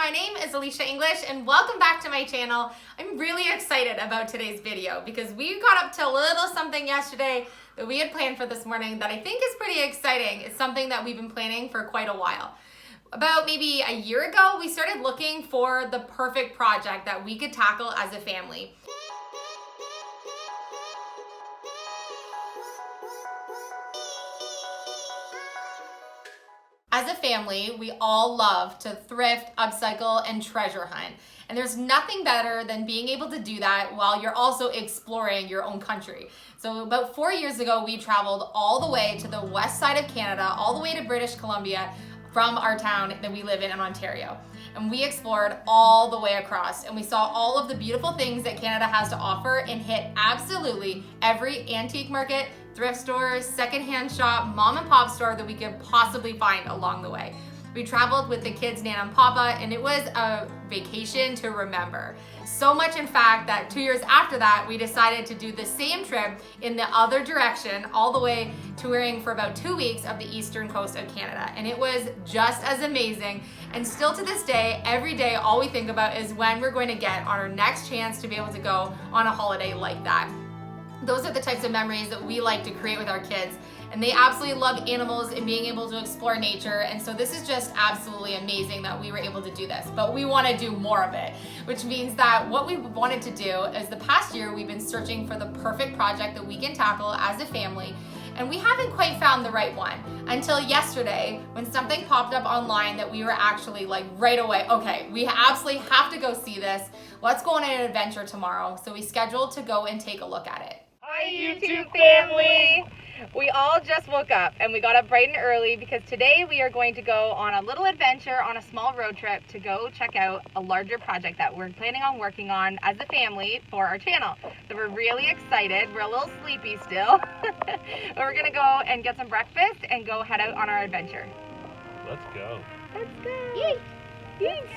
my name is Elysia English and welcome back to my channel. I'm really excited about today's video because we got up to a little something yesterday that we had planned for this morning that I think is pretty exciting. It's something that we've been planning for quite a while. About maybe a year ago, we started looking for the perfect project that we could tackle as a family. As a family, we all love to thrift, upcycle, and treasure hunt. And there's nothing better than being able to do that while you're also exploring your own country. So about 4 years ago, we traveled all the way to the west side of Canada, all the way to British Columbia from our town that we live in Ontario. And we explored all the way across and we saw all of the beautiful things that Canada has to offer and hit absolutely every antique market, thrift store, secondhand shop, mom and pop store that we could possibly find along the way. We traveled with the kids, Nana and Papa, and it was a vacation to remember. So much in fact that 2 years after that, we decided to do the same trip in the other direction, all the way touring for about 2 weeks of the eastern coast of Canada. And it was just as amazing. And still to this day, every day, all we think about is when we're going to get our next chance to be able to go on a holiday like that. Those are the types of memories that we like to create with our kids. And they absolutely love animals and being able to explore nature. And so this is just absolutely amazing that we were able to do this. But we want to do more of it, which means that what we wanted to do is the past year, we've been searching for the perfect project that we can tackle as a family. And we haven't quite found the right one until yesterday when something popped up online that we were actually like right away, okay, we absolutely have to go see this. Let's go on an adventure tomorrow. So we scheduled to go and take a look at it. Hi YouTube family! We all just woke up and we got up bright and early because today we are going to go on a little adventure on a small road trip to go check out a larger project that we're planning on working on as a family for our channel. So we're really excited. We're a little sleepy still. But we're gonna go and get some breakfast and go head out on our adventure. Let's go. Let's go! Yeet! Yeet!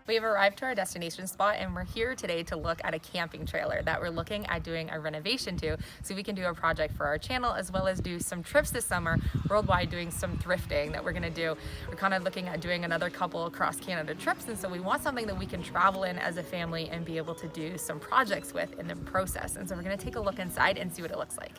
We've arrived to our destination spot and we're here today to look at a camping trailer that we're looking at doing a renovation to so we can do a project for our channel as well as do some trips this summer worldwide doing some thrifting that we're going to do. We're kind of looking at doing another couple across Canada trips, and so we want something that we can travel in as a family and be able to do some projects with in the process. And so we're going to take a look inside and see what it looks like.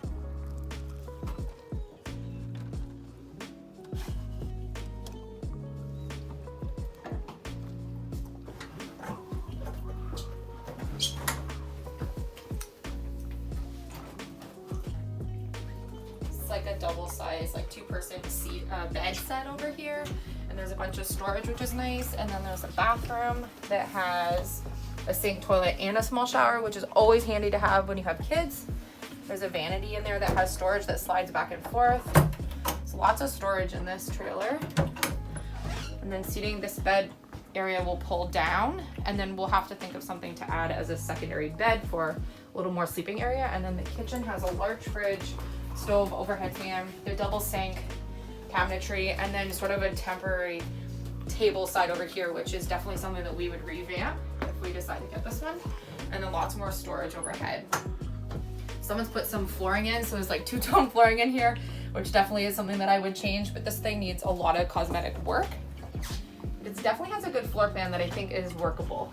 Like a double size, like 2-person seat bed set over here, and there's a bunch of storage, which is nice. And then there's a bathroom that has a sink, toilet, and a small shower, which is always handy to have when you have kids. There's a vanity in there that has storage that slides back and forth. So lots of storage in this trailer. And then seating, this bed area will pull down, and then we'll have to think of something to add as a secondary bed for a little more sleeping area. And then the kitchen has a large fridge, stove, overhead fan, the double sink, cabinetry, and then sort of a temporary table side over here, which is definitely something that we would revamp if we decide to get this one. And then lots more storage overhead. Someone's put some flooring in, so there's like two-tone flooring in here, which definitely is something that I would change, but this thing needs a lot of cosmetic work. It definitely has a good floor plan that I think is workable.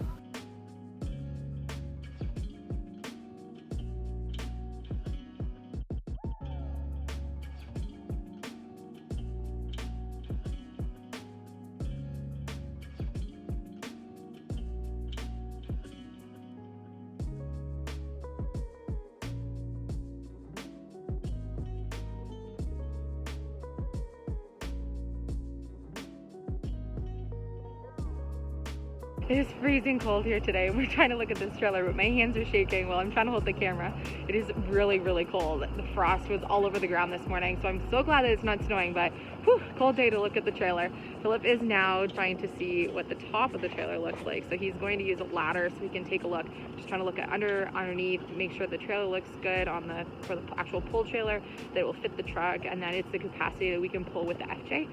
It is freezing cold here today, and we're trying to look at this trailer, but my hands are shaking while I'm trying to hold the camera. It is really, really cold. The frost was all over the ground this morning, so I'm so glad that it's not snowing, but whew, cold day to look at the trailer. Philip is now trying to see what the top of the trailer looks like, so he's going to use a ladder so we can take a look. Just trying to look at underneath, make sure the trailer looks good on for the actual pull trailer, that it will fit the truck, and that it's the capacity that we can pull with the FJ.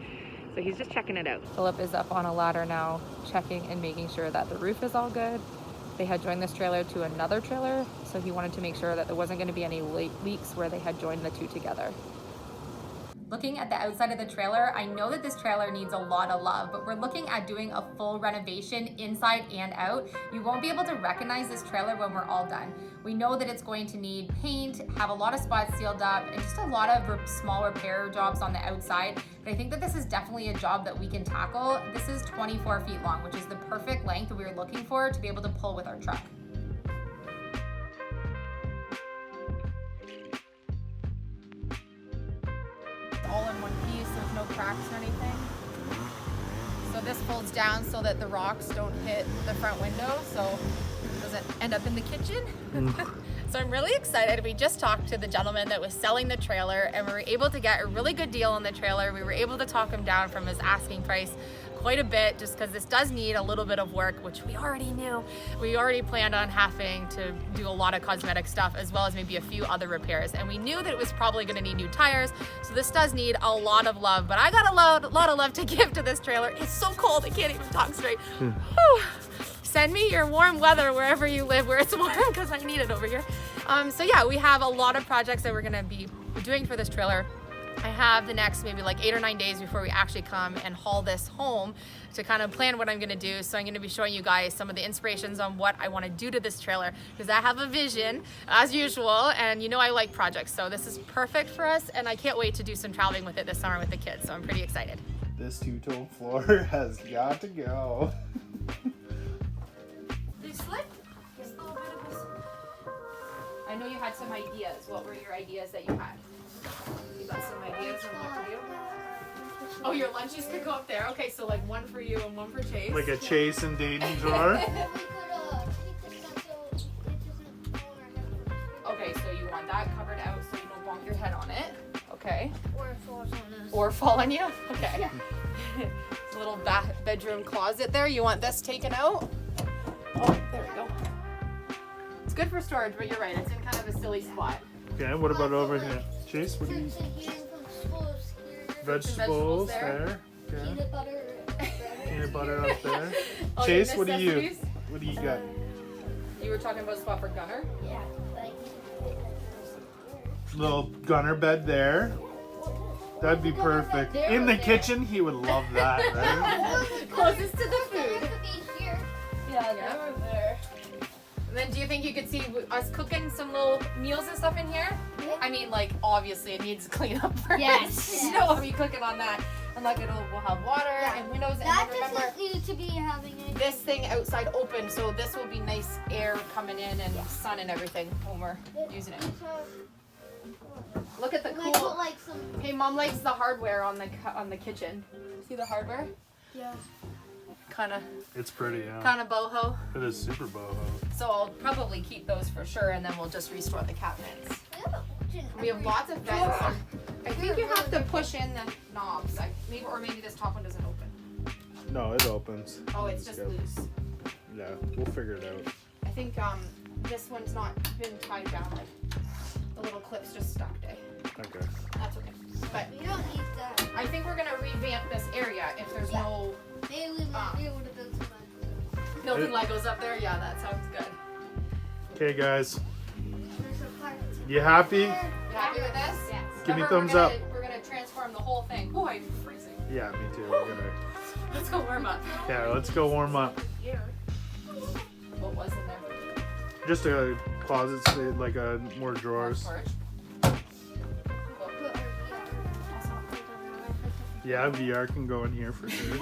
So he's just checking it out. Philip is up on a ladder now, checking and making sure that the roof is all good. They had joined this trailer to another trailer, so he wanted to make sure that there wasn't going to be any leaks where they had joined the two together. Looking at the outside of the trailer, I know that this trailer needs a lot of love, but we're looking at doing a full renovation inside and out. You won't be able to recognize this trailer when we're all done. We know that it's going to need paint, have a lot of spots sealed up, and just a lot of small repair jobs on the outside. But I think that this is definitely a job that we can tackle. This is 24 feet long, which is the perfect length that we were looking for to be able to pull with our truck. All in one piece, there's no cracks or anything. So this folds down so that the rocks don't hit the front window, so it doesn't end up in the kitchen. So I'm really excited. We just talked to the gentleman that was selling the trailer, and we were able to get a really good deal on the trailer. We were able to talk him down from his asking price quite a bit, just because this does need a little bit of work, which we already knew. We already planned on having to do a lot of cosmetic stuff, as well as maybe a few other repairs, and we knew that it was probably going to need new tires, so this does need a lot of love. But I got a lot of love to give to this trailer. It's so cold, I can't even talk straight. Send me your warm weather wherever you live, where it's warm, because I need it over here. So yeah, we have a lot of projects that we're going to be doing for this trailer. I have the next maybe like 8 or 9 days before we actually come and haul this home to kind of plan what I'm going to do. So I'm going to be showing you guys some of the inspirations on what I want to do to this trailer, because I have a vision as usual, and you know I like projects, so this is perfect for us, and I can't wait to do some traveling with it this summer with the kids, so I'm pretty excited. This two-tone floor has got to go. Did it slip? Just a little bit of this. I know you had some ideas. What were your ideas that you had? You got some ideas on what to do? Oh, your lunches could go up there. Okay, so like one for you and one for Chase. Like a Chase and Dayton drawer. Okay, so you want that covered out so you don't bonk your head on it. Okay. Or it falls on us. Or fall on you? Okay. A little bedroom closet there. You want this taken out? Oh, there we go. It's good for storage, but you're right. It's in kind of a silly spot. Okay, what about over here? Chase, what do you... Vegetables there. Okay. Peanut butter. Peanut butter up there. Oh, Chase, your what do you necessities? What do you got? You were talking about a spot for Gunner? Yeah, like Little gunner bed there. That'd be perfect. In the kitchen, he would love that, right? Closest to the food. could be here. Yeah. Over there. And then do you think you could see us cooking some little meals and stuff in here? Yeah. I mean, like, obviously it needs cleanup first. Yes. You know, we'll be cooking on that. And like we'll have water and windows. That And then remember, doesn't need to be having it. this thing outside open, so this will be nice air coming in and sun and everything when we're using it. Look at the Like, cool. put, like some. Hey, Mom likes the hardware on the kitchen. See the hardware? Yeah. Kind of It's pretty, yeah. boho. It is super boho. So I'll probably keep those for sure, and then we'll just restore the cabinets. We have lots of vents. I think you have to push in the knobs. Or maybe this top one doesn't open. No, it opens. Oh, it's just loose. Yeah, we'll figure it out. I think this one's not been tied down. Like the little clip's just stuck. Okay. That's okay. But We don't need that. I think we're gonna revamp this area if there's no Maybe we might be able to build some. building Legos up there. Yeah, that sounds good. Okay, guys. There's a part. You happy? You happy with this? Yes. Give me Remember, thumbs up. We're gonna transform the whole thing. Oh, I'm freezing. Yeah, me too. We're gonna... Let's go warm up. Yeah, let's go warm up. What was in there? Just a closet, like more drawers. Storage. Yeah, VR can go in here for sure.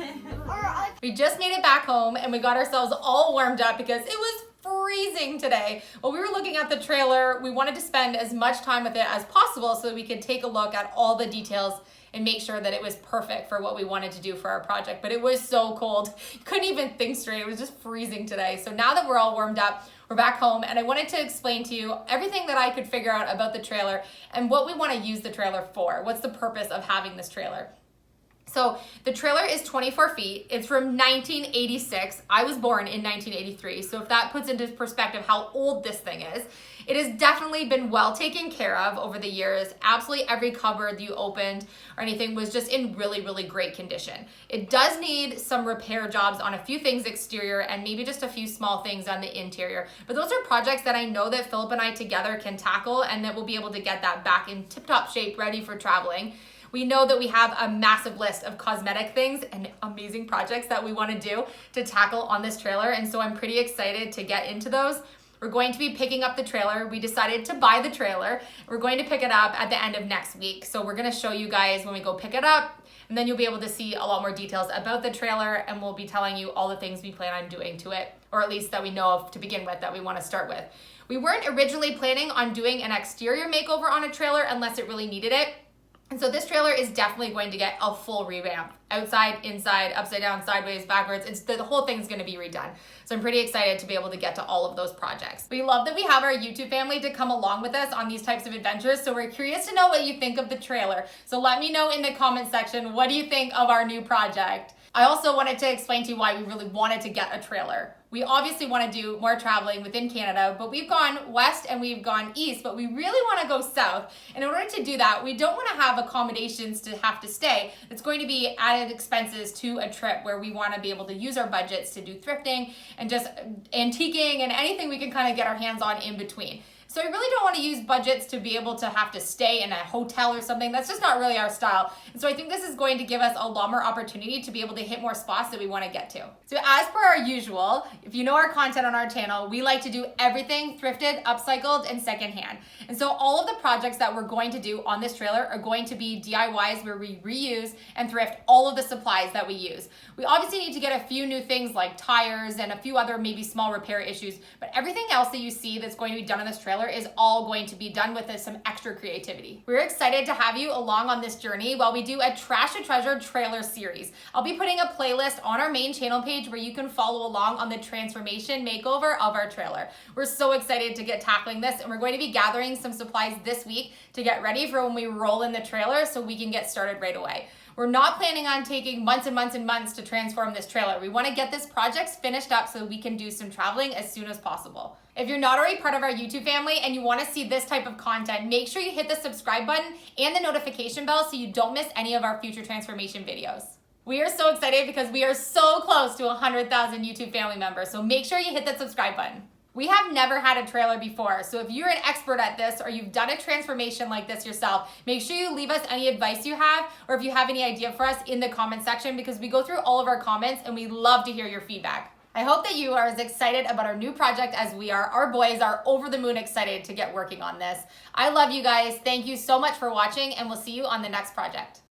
We just made it back home and we got ourselves all warmed up because it was freezing today. While we were looking at the trailer, we wanted to spend as much time with it as possible so that we could take a look at all the details and make sure that it was perfect for what we wanted to do for our project. But it was so cold. You couldn't even think straight. It was just freezing today. So now that we're all warmed up, we're back home, and I wanted to explain to you everything that I could figure out about the trailer and what we want to use the trailer for. What's the purpose of having this trailer? So the trailer is 24 feet. It's from 1986. I was born in 1983. So if that puts into perspective how old this thing is, it has definitely been well taken care of over the years. Absolutely every cupboard you opened or anything was just in really, really great condition. It does need some repair jobs on a few things exterior and maybe just a few small things on the interior. But those are projects that I know that Philip and I together can tackle, and that we'll be able to get that back in tip-top shape, ready for traveling. We know that we have a massive list of cosmetic things and amazing projects that we want to do to tackle on this trailer. And so I'm pretty excited to get into those. We're going to be picking up the trailer. We decided to buy the trailer. We're going to pick it up at the end of next week. So we're going to show you guys when we go pick it up, and then you'll be able to see a lot more details about the trailer, and we'll be telling you all the things we plan on doing to it, or at least that we know of to begin with, that we want to start with. We weren't originally planning on doing an exterior makeover on a trailer unless it really needed it. And so this trailer is definitely going to get a full revamp. Outside, inside, upside down, sideways, backwards. The whole thing's going to be redone. So I'm pretty excited to be able to get to all of those projects. We love that we have our YouTube family to come along with us on these types of adventures. So we're curious to know what you think of the trailer. So let me know in the comment section, what do you think of our new project? I also wanted to explain to you why we really wanted to get a trailer. We obviously want to do more traveling within Canada, but we've gone west and we've gone east, but we really want to go south. And in order to do that, we don't want to have accommodations to have to stay. It's going to be added expenses to a trip where we want to be able to use our budgets to do thrifting and just antiquing and anything we can kind of get our hands on in between. So I really don't want to use budgets to be able to have to stay in a hotel or something. That's just not really our style. And so I think this is going to give us a lot more opportunity to be able to hit more spots that we want to get to. So as per our usual, if you know our content on our channel, we like to do everything thrifted, upcycled, and secondhand. And so all of the projects that we're going to do on this trailer are going to be DIYs where we reuse and thrift all of the supplies that we use. We obviously need to get a few new things like tires and a few other maybe small repair issues, but everything else that you see that's going to be done on this trailer is all going to be done with some extra creativity. We're excited to have you along on this journey while we do a Trash to Treasure trailer series. I'll be putting a playlist on our main channel page where you can follow along on the transformation makeover of our trailer. We're so excited to get tackling this, and we're going to be gathering some supplies this week to get ready for when we roll in the trailer so we can get started right away. We're not planning on taking months and months and months to transform this trailer. We want to get this project finished up so we can do some traveling as soon as possible. If you're not already part of our YouTube family and you want to see this type of content, make sure you hit the subscribe button and the notification bell so you don't miss any of our future transformation videos. We are so excited because we are so close to 100,000 YouTube family members, so make sure you hit that subscribe button. We have never had a trailer before, so if you're an expert at this or you've done a transformation like this yourself, make sure you leave us any advice you have, or if you have any idea for us in the comment section, because we go through all of our comments and we love to hear your feedback. I hope that you are as excited about our new project as we are. Our boys are over the moon excited to get working on this. I love you guys. Thank you so much for watching, and we'll see you on the next project.